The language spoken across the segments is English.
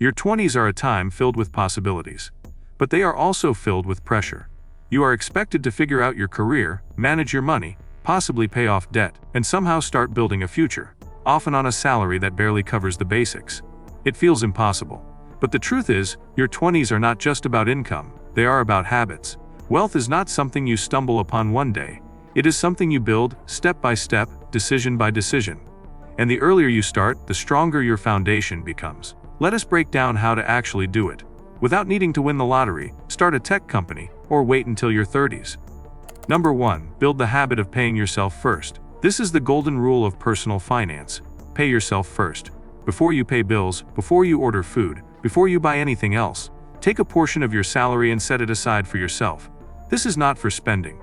Your 20s are a time filled with possibilities. But they are also filled with pressure. You are expected to figure out your career, manage your money, possibly pay off debt, and somehow start building a future, often on a salary that barely covers the basics. It feels impossible. But the truth is, your 20s are not just about income, they are about habits. Wealth is not something you stumble upon one day. It is something you build, step by step, decision by decision. And the earlier you start, the stronger your foundation becomes. Let us break down how to actually do it. Without needing to win the lottery, start a tech company, or wait until your 30s. Number 1. Build the habit of paying yourself first. This is the golden rule of personal finance. Pay yourself first. Before you pay bills, before you order food, before you buy anything else, take a portion of your salary and set it aside for yourself. This is not for spending.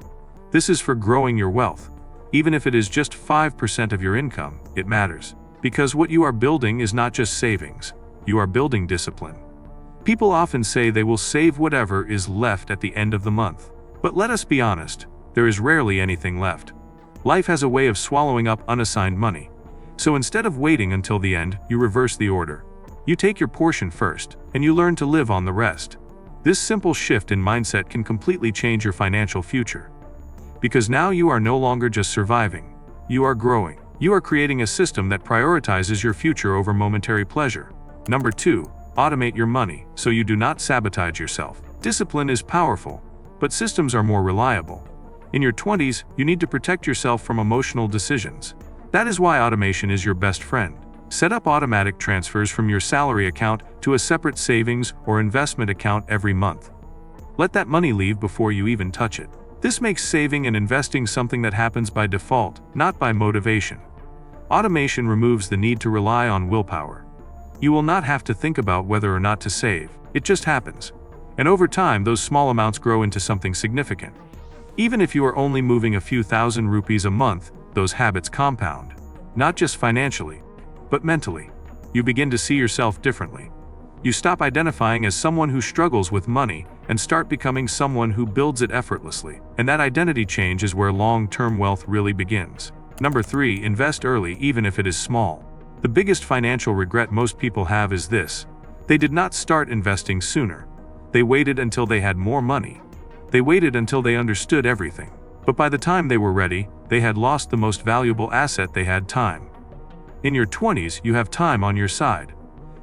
This is for growing your wealth. Even if it is just 5% of your income, it matters. Because what you are building is not just savings. You are building discipline. People often say they will save whatever is left at the end of the month. But let us be honest, there is rarely anything left. Life has a way of swallowing up unassigned money. So instead of waiting until the end, you reverse the order. You take your portion first, and you learn to live on the rest. This simple shift in mindset can completely change your financial future. Because now you are no longer just surviving. You are growing. You are creating a system that prioritizes your future over momentary pleasure. Number 2. Automate your money so you do not sabotage yourself. Discipline is powerful, but systems are more reliable. In your 20s, you need to protect yourself from emotional decisions. That is why automation is your best friend. Set up automatic transfers from your salary account to a separate savings or investment account every month. Let that money leave before you even touch it. This makes saving and investing something that happens by default, not by motivation. Automation removes the need to rely on willpower. You will not have to think about whether or not to save. It just happens. And over time, those small amounts grow into something significant. Even if you are only moving a few thousand rupees a month, those habits compound. Not just financially, but mentally. You begin to see yourself differently. You stop identifying as someone who struggles with money and start becoming someone who builds it effortlessly. And that identity change is where long-term wealth really begins. Number 3. Invest early even if it is small. The biggest financial regret most people have is this. They did not start investing sooner. They waited until they had more money. They waited until they understood everything. But by the time they were ready, they had lost the most valuable asset they had: time. In your 20s, you have time on your side.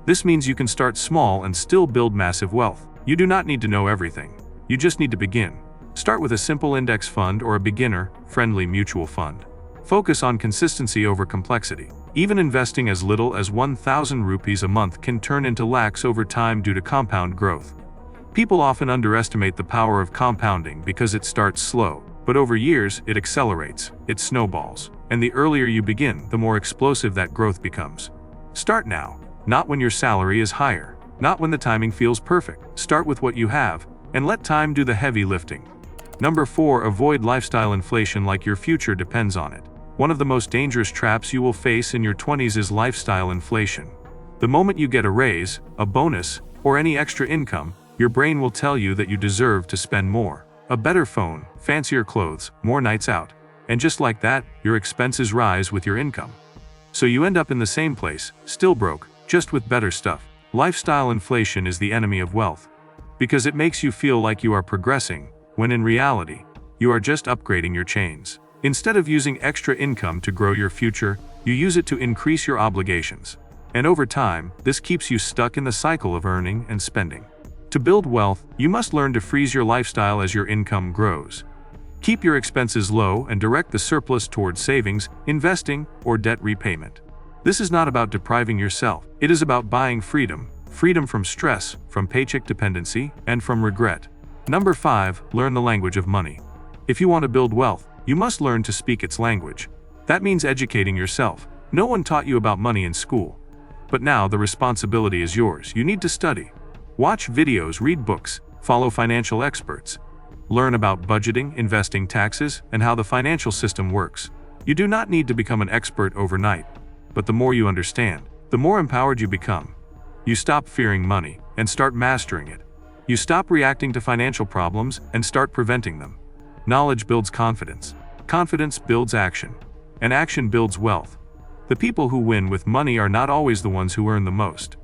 This means you can start small and still build massive wealth. You do not need to know everything. You just need to begin. Start with a simple index fund or a beginner-friendly mutual fund. Focus on consistency over complexity. Even investing as little as 1,000 rupees a month can turn into lakhs over time due to compound growth. People often underestimate the power of compounding because it starts slow, but over years it accelerates, it snowballs. And the earlier you begin, the more explosive that growth becomes. Start now, not when your salary is higher, not when the timing feels perfect. Start with what you have, and let time do the heavy lifting. Number 4. Avoid lifestyle inflation like your future depends on it. One of the most dangerous traps you will face in your 20s is lifestyle inflation. The moment you get a raise, a bonus, or any extra income, your brain will tell you that you deserve to spend more. A better phone, fancier clothes, more nights out. And just like that, your expenses rise with your income. So you end up in the same place, still broke, just with better stuff. Lifestyle inflation is the enemy of wealth. Because it makes you feel like you are progressing, when in reality, you are just upgrading your chains. Instead of using extra income to grow your future, you use it to increase your obligations. And over time, this keeps you stuck in the cycle of earning and spending. To build wealth, you must learn to freeze your lifestyle as your income grows. Keep your expenses low and direct the surplus towards savings, investing, or debt repayment. This is not about depriving yourself. It is about buying freedom. Freedom from stress, from paycheck dependency, and from regret. Number 5. Learn the language of money. If you want to build wealth, you must learn to speak its language. That means educating yourself. No one taught you about money in school. But now the responsibility is yours. You need to study. Watch videos, read books, follow financial experts. Learn about budgeting, investing, taxes, and how the financial system works. You do not need to become an expert overnight. But the more you understand, the more empowered you become. You stop fearing money and start mastering it. You stop reacting to financial problems and start preventing them. Knowledge builds confidence. Confidence builds action. And action builds wealth. The people who win with money are not always the ones who earn the most.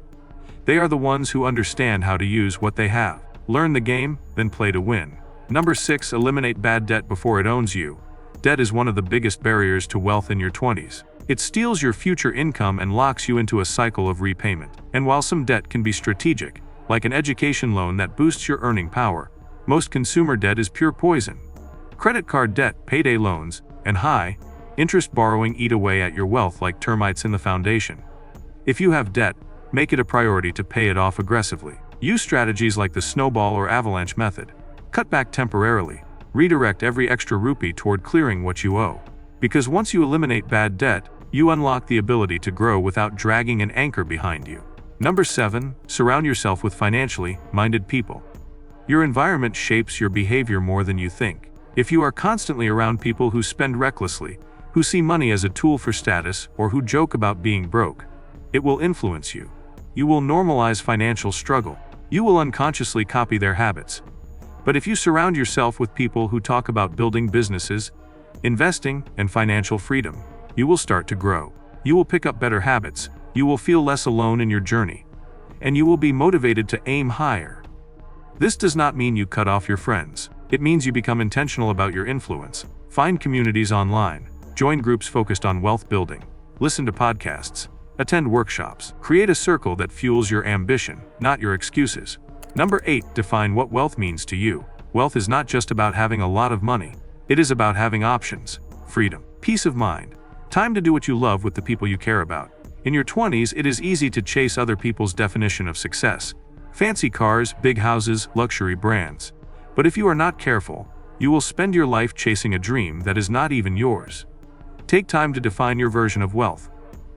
They are the ones who understand how to use what they have. Learn the game, then play to win. Number 6. Eliminate bad debt before it owns you. Debt is one of the biggest barriers to wealth in your 20s. It steals your future income and locks you into a cycle of repayment. And while some debt can be strategic, like an education loan that boosts your earning power, most consumer debt is pure poison. Credit card debt, payday loans, and high-interest borrowing eat away at your wealth like termites in the foundation. If you have debt, make it a priority to pay it off aggressively. Use strategies like the snowball or avalanche method. Cut back temporarily. Redirect every extra rupee toward clearing what you owe. Because once you eliminate bad debt, you unlock the ability to grow without dragging an anchor behind you. Number 7. Surround yourself with financially minded people. Your environment shapes your behavior more than you think. If you are constantly around people who spend recklessly, who see money as a tool for status, or who joke about being broke, it will influence you. You will normalize financial struggle. You will unconsciously copy their habits. But if you surround yourself with people who talk about building businesses, investing, and financial freedom, you will start to grow. You will pick up better habits. You will feel less alone in your journey. And you will be motivated to aim higher. This does not mean you cut off your friends. It means you become intentional about your influence. Find communities online. Join groups focused on wealth building. Listen to podcasts. Attend workshops. Create a circle that fuels your ambition, not your excuses. Number 8. Define what wealth means to you. Wealth is not just about having a lot of money. It is about having options, freedom, peace of mind, time to do what you love with the people you care about. In your 20s, it is easy to chase other people's definition of success. Fancy cars, big houses, luxury brands. But if you are not careful, you will spend your life chasing a dream that is not even yours. Take time to define your version of wealth.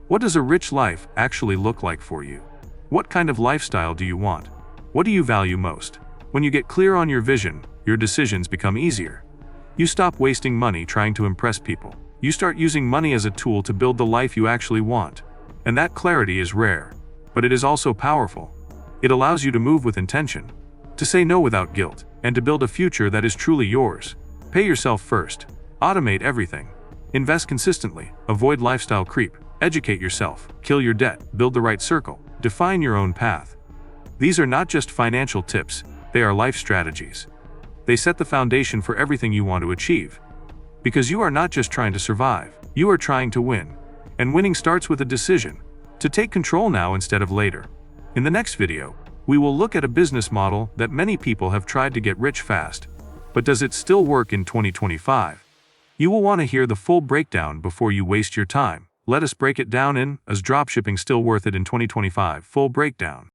What does a rich life actually look like for you? What kind of lifestyle do you want? What do you value most? When you get clear on your vision, your decisions become easier. You stop wasting money trying to impress people. You start using money as a tool to build the life you actually want. And that clarity is rare, but it is also powerful. It allows you to move with intention, to say no without guilt, and to build a future that is truly yours. Pay yourself first. Automate everything. Invest consistently. Avoid lifestyle creep. Educate yourself. Kill your debt. Build the right circle. Define your own path. These are not just financial tips, they are life strategies. They set the foundation for everything you want to achieve. Because you are not just trying to survive, you are trying to win. And winning starts with a decision, to take control now instead of later. In the next video, we will look at a business model that many people have tried to get rich fast. But does it still work in 2025? You will want to hear the full breakdown before you waste your time. Let us break it down in, Is Dropshipping Still Worth It in 2025? Full breakdown.